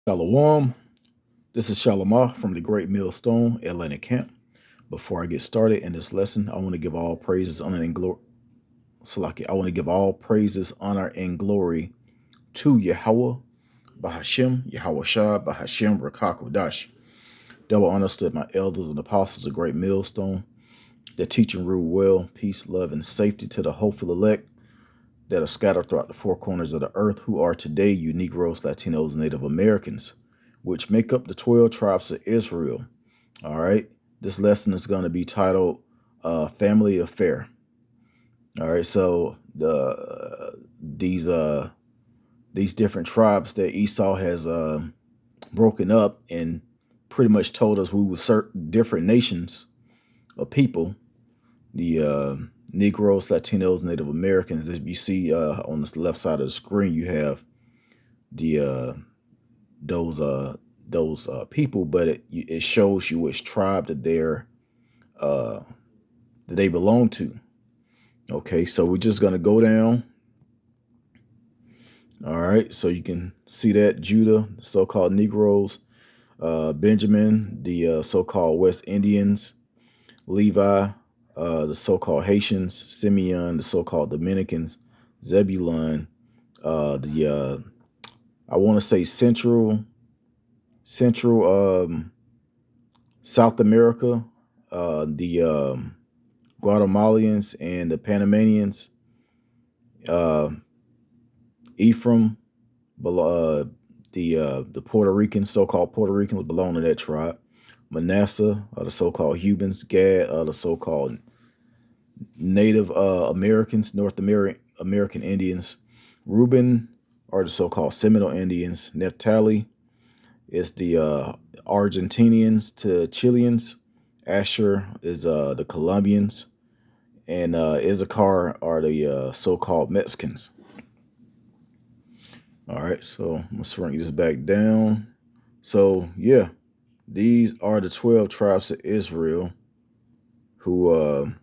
Shalom. This is Shalamah from the Great Millstone Atlantic Camp. Before I get started in this lesson, I want to give all praises, honor, and glory. Salaki. I want to give all praises, honor, and glory to Yahweh, Bahashem, Yahweh Shah, Bahashem, Rakakodash. Double honors to my elders and apostles of Great Millstone, that teach and rule well, peace, love, and safety to the hopeful elect that are scattered throughout the four corners of the earth, who are today you Negroes, Latinos, and Native Americans, which make up the 12 tribes of Israel. All right. This lesson is going to be titled Family Affair. All right. So these different tribes that Esau has broken up and pretty much told us we were certain different nations of people, the Negroes, Latinos, Native Americans. As you see on the left side of the screen, you have the those people, but it shows you which tribe that they belong to. Okay, so we're just gonna go down. All right, so you can see that Judah, the so-called Negroes, Benjamin, the so-called West Indians, Levi, the so-called Haitians, Simeon, the so-called Dominicans, Zebulun, the I want to say Central South America, the Guatemalans and the Panamanians, uh, Ephraim, the Puerto Ricans, so-called Puerto Ricans, belong to that tribe. Manasseh, the so-called Cubans. Gad, the so-called Native Americans, North American Indians. Reuben are the so-called Seminole Indians. Naphtali is the Argentinians to Chileans. Asher is the Colombians. And Issachar are the so-called Mexicans. All right, so I'm gonna shrink this back down. So yeah, these are the 12 tribes of Israel who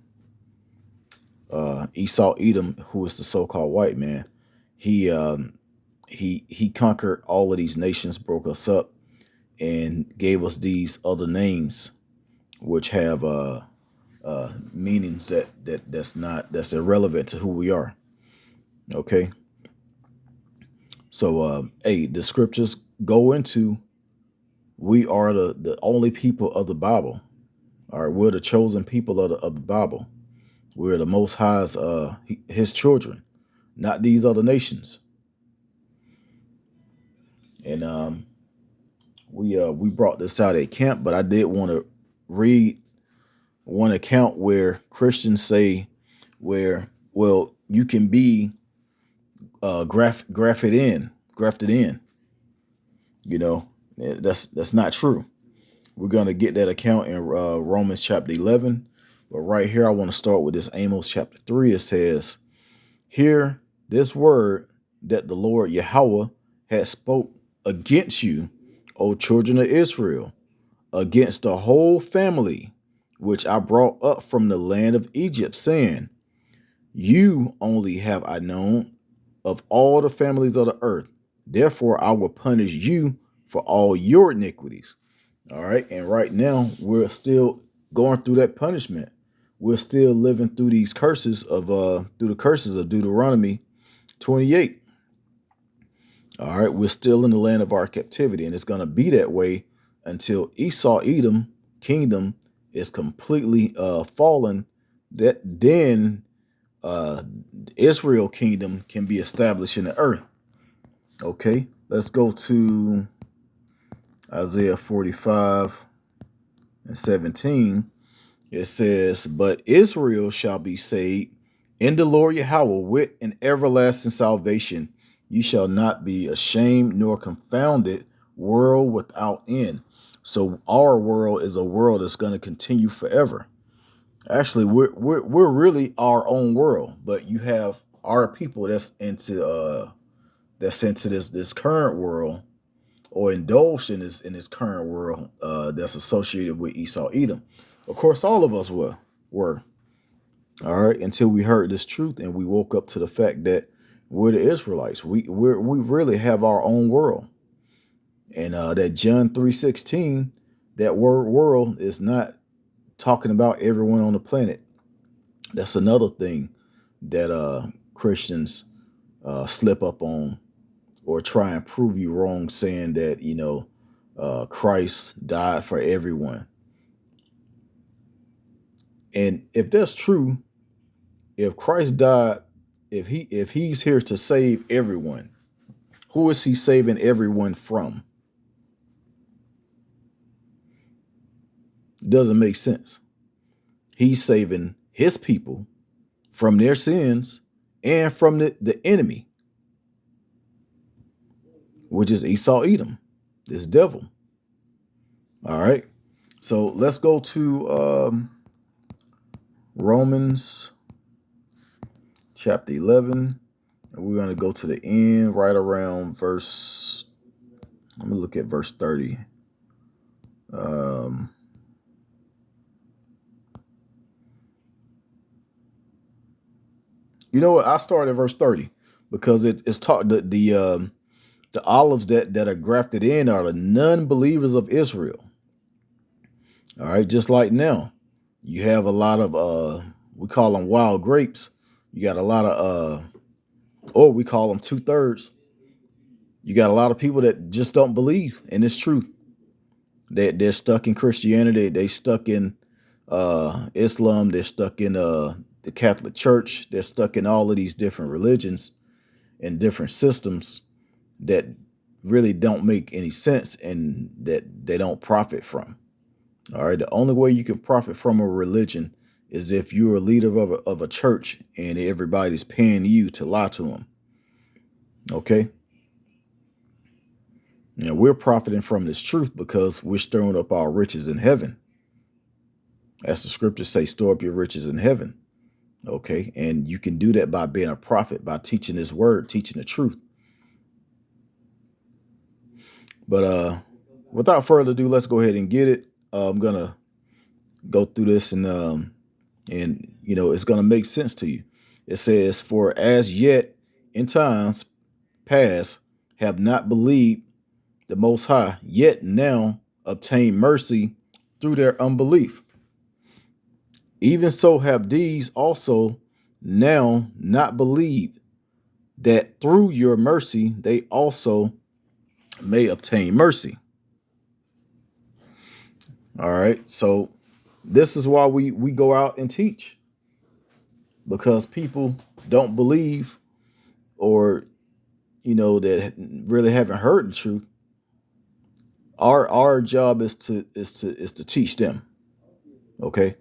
Esau Edom, who is the so-called white man, he he conquered all of these nations, broke us up, and gave us these other names, which have meanings that's irrelevant to who we are. Okay, so hey, the scriptures go into we are the only people of the Bible. All right, we're the chosen people of the Bible. We're the Most High's his children, not these other nations. And we brought this out at camp, but I did want to read one account where Christians say where you can be grafted in. You know, that's not true. We're gonna get that account in Romans chapter 11, but right here I want to start with this Amos chapter 3. It says, "Hear this word that the Lord Yahweh has spoke against you, O children of Israel, against the whole family which I brought up from the land of Egypt, saying, You only have I known of all the families of the earth. Therefore I will punish you for all your iniquities." All right. And right now we're still going through that punishment. We're still living through these curses of through the curses of Deuteronomy 28. All right, we're still in the land of our captivity, and it's going to be that way until Esau Edom kingdom is completely fallen. That then Israel kingdom can be established in the earth. Okay, let's go to Isaiah 45:17. It says, "But Israel shall be saved in the Lord Yahweh with an everlasting salvation. You shall not be ashamed nor confounded, world without end." So our world is a world that's going to continue forever. Actually, we're really our own world, but you have our people that's into this current world, or indulged in this current world that's associated with Esau Edom. Of course, all of us were. All right, until we heard this truth and we woke up to the fact that we're the Israelites. We really have our own world, And that John 3:16, that word world is not talking about everyone on the planet. That's another thing that Christians slip up on or try and prove you wrong, saying that, Christ died for everyone. And if that's true, if Christ died, if he's here to save everyone, who is he saving everyone from? Doesn't make sense. He's saving his people from their sins and from the enemy, which is Esau Edom, this devil. All right. So let's go to Romans chapter 11. And we're going to go to the end right around verse. Let me look at verse 30. You know what? I started at verse 30 because it's taught the olives that are grafted in are the non-believers of Israel. All right, just like now, you have a lot of we call them wild grapes. You got a lot of or we call them 2/3. You got a lot of people that just don't believe in this truth. They're stuck in Christianity. They stuck in Islam. They're stuck in the Catholic Church. They're stuck in all of these different religions and different systems that really don't make any sense and that they don't profit from. All right. The only way you can profit from a religion is if you're a leader of a church and everybody's paying you to lie to them. Okay. Now we're profiting from this truth because we're storing up our riches in heaven. As the scriptures say, store up your riches in heaven. Okay. And you can do that by being a prophet, by teaching this word, teaching the truth. But without further ado, let's go ahead and get it. I'm gonna go through this and it's gonna make sense to you. It says, "For as yet in times past have not believed the Most High, yet now obtain mercy through their unbelief. Even so have these also now not believed, that through your mercy they also may obtain mercy." All right. So this is why we go out and teach, because people don't believe, or that really haven't heard the truth. Our job is to teach them. Okay.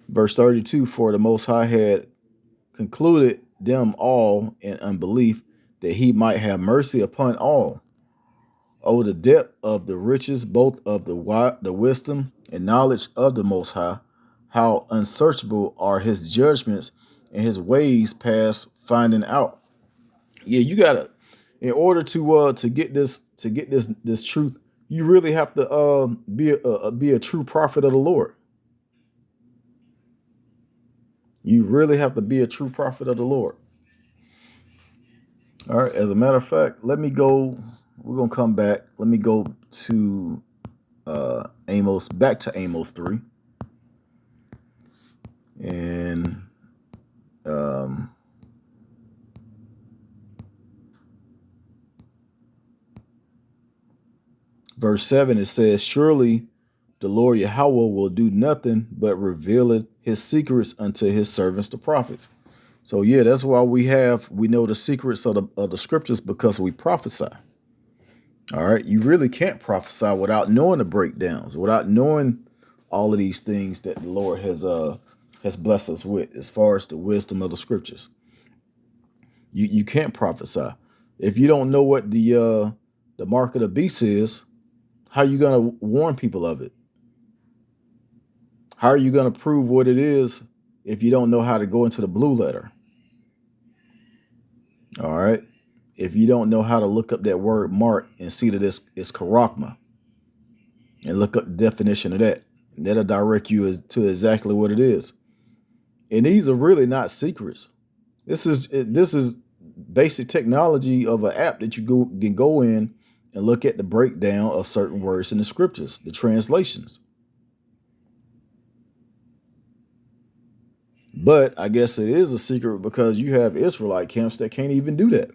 Verse 32, "For the Most High had concluded them all in unbelief, that he might have mercy upon all. Oh, the depth of the riches, both of the wisdom and knowledge of the Most High! How unsearchable are his judgments, and his ways past finding out." Yeah, you gotta, in order to get this truth, you really have to be a true prophet of the Lord. You really have to be a true prophet of the Lord. All right. As a matter of fact, let me go. We're gonna come back. Let me go to Amos, back to Amos 3, and verse 7. It says, "Surely the Lord Yahweh will do nothing but revealeth his secrets unto his servants the prophets." So yeah, that's why we know the secrets of the scriptures, because we prophesy. All right. You really can't prophesy without knowing the breakdowns, without knowing all of these things that the Lord has blessed us with, as far as the wisdom of the scriptures. You can't prophesy if you don't know what the mark of the beast is. How are you going to warn people of it? How are you going to prove what it is if you don't know how to go into the blue letter? All right. If you don't know how to look up that word mark and see that it's karachma, and look up the definition of that, and that'll direct you to exactly what it is. And these are really not secrets. This is basic technology of an app that can go in and look at the breakdown of certain words in the scriptures, the translations. But I guess it is a secret because you have Israelite camps that can't even do that.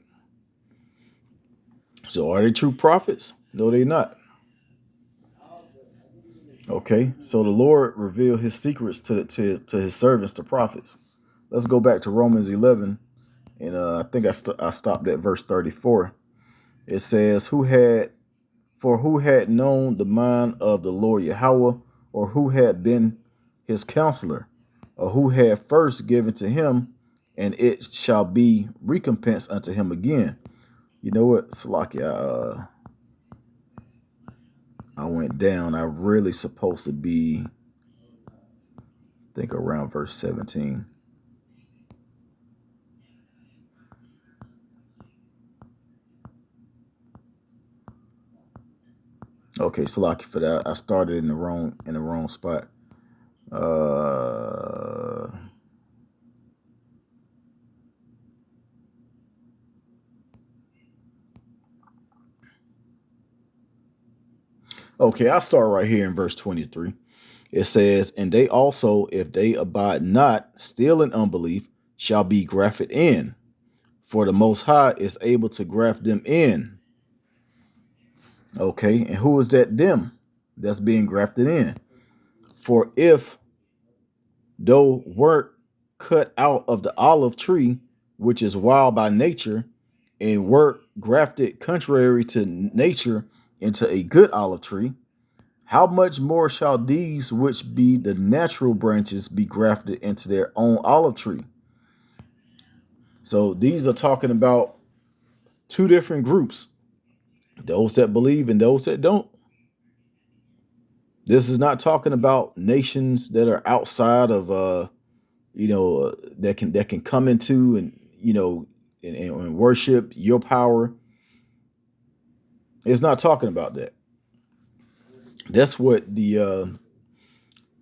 So are they true prophets? No, they're not. Okay, so the Lord revealed his secrets to his servants, the prophets. Let's go back to Romans 11, and I think I stopped at verse 34. It says, who had known the mind of the Lord Yahweh, or who had been his counselor, or who had first given to him, and it shall be recompense unto him again. You know what, Salakia, I went down. I really supposed to be, I think, around verse 17. Okay, Salaki for that. I started in the wrong spot. Okay, I'll start right here in verse 23. It says, and they also, if they abide not still in unbelief, shall be grafted in. For the Most High is able to graft them in. Okay, and who is that them that's being grafted in? For if though were cut out of the olive tree, which is wild by nature, and were grafted contrary to nature into a good olive tree, how much more shall these which be the natural branches be grafted into their own olive tree? So these are talking about two different groups, those that believe and those that don't. This is not talking about nations that are outside of that can come into and and worship your power. It's not talking about that. That's what the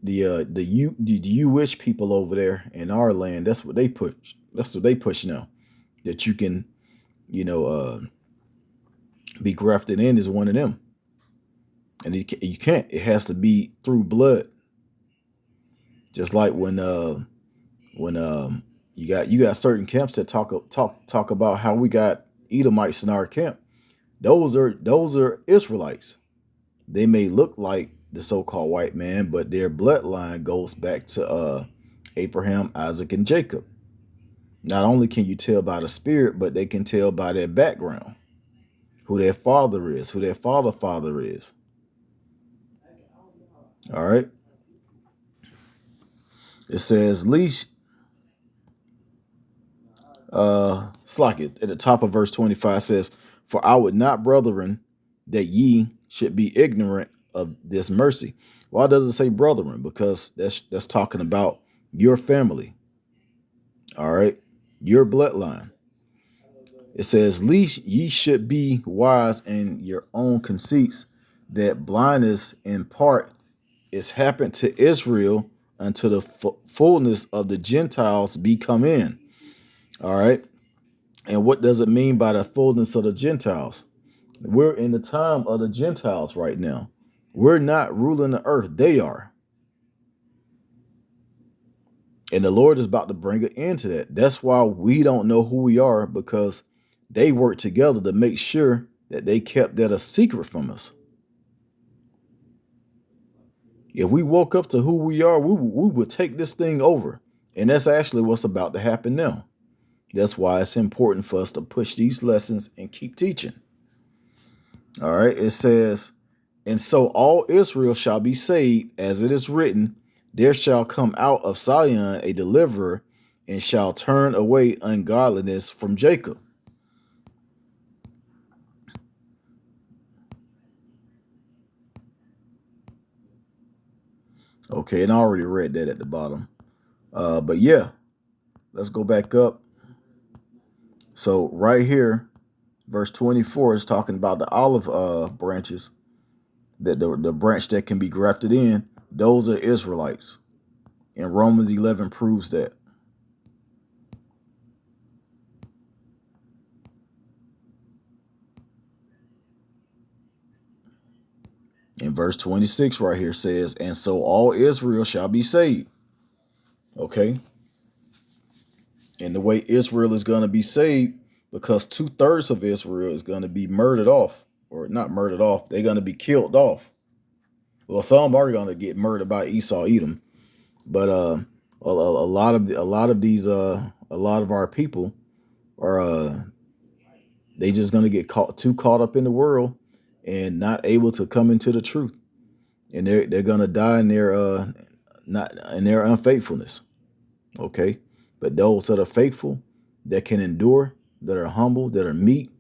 Jewish people over there in our land. That's what they push. That's what they push now. That you can, be grafted in is one of them, and you can't. It has to be through blood. Just like when you got certain camps that talk about how we got Edomites in our camp. Those are Israelites. They may look like the so-called white man, but their bloodline goes back to Abraham, Isaac, and Jacob. Not only can you tell by the spirit, but they can tell by their background, who their father is, who their father is. All right. It says, least Slack at the top of verse 25 says, for I would not, brethren, that ye should be ignorant of this mercy. Why does it say brethren? Because that's talking about your family. All right. Your bloodline. It says, least ye should be wise in your own conceits, that blindness in part is happened to Israel until the fullness of the Gentiles be come in. All right. And what does it mean by the fullness of the Gentiles? We're in the time of the Gentiles right now. We're not ruling the earth. They are. And the Lord is about to bring an end to that. That's why we don't know who we are, because they worked together to make sure that they kept that a secret from us. If we woke up to who we are, we would take this thing over. And that's actually what's about to happen now. That's why it's important for us to push these lessons and keep teaching. All right. It says, and so all Israel shall be saved, as it is written, there shall come out of Zion a deliverer, and shall turn away ungodliness from Jacob. Okay, and I already read that at the bottom. But yeah, let's go back up. So right here, verse 24 is talking about the olive branches, that the branch that can be grafted in. Those are Israelites. And Romans 11 proves that. In verse 26 right here says, and so all Israel shall be saved. Okay. And the way Israel is going to be saved, because 2/3 of Israel is going to be murdered off, or not murdered off, they're going to be killed off. Well, some are going to get murdered by Esau, Edom, but a lot of these a lot of our people are they just going to get caught up in the world and not able to come into the truth, and they're going to die in their not in their unfaithfulness. Okay, but those that are faithful, that can endure, that are humble, that are meek.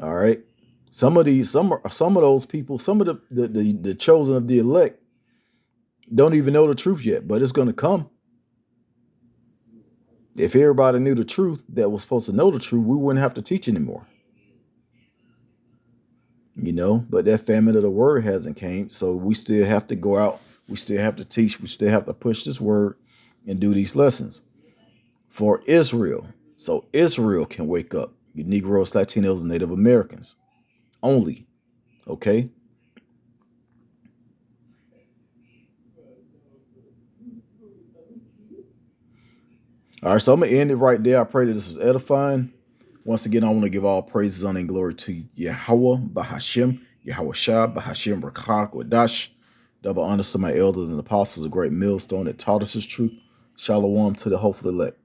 All right, some of those people, some of the chosen of the elect don't even know the truth yet, but it's going to come. If everybody knew the truth that was supposed to know the truth, we wouldn't have to teach anymore. But that famine of the word hasn't came, so we still have to go out. We still have to teach. We still have to push this word and do these lessons for Israel, so Israel can wake up. You Negroes, Latinos, and Native Americans only. Okay. All right, so I'm gonna end it right there. I pray that this was edifying. Once again, I want to give all praises, honor, and glory to Yahweh, Bahashim, Yahweh Shah, Bahashim, Rakak, Wadash. Double honors to my elders and apostles, a great millstone that taught us his truth. Shalom to the hopeful elect.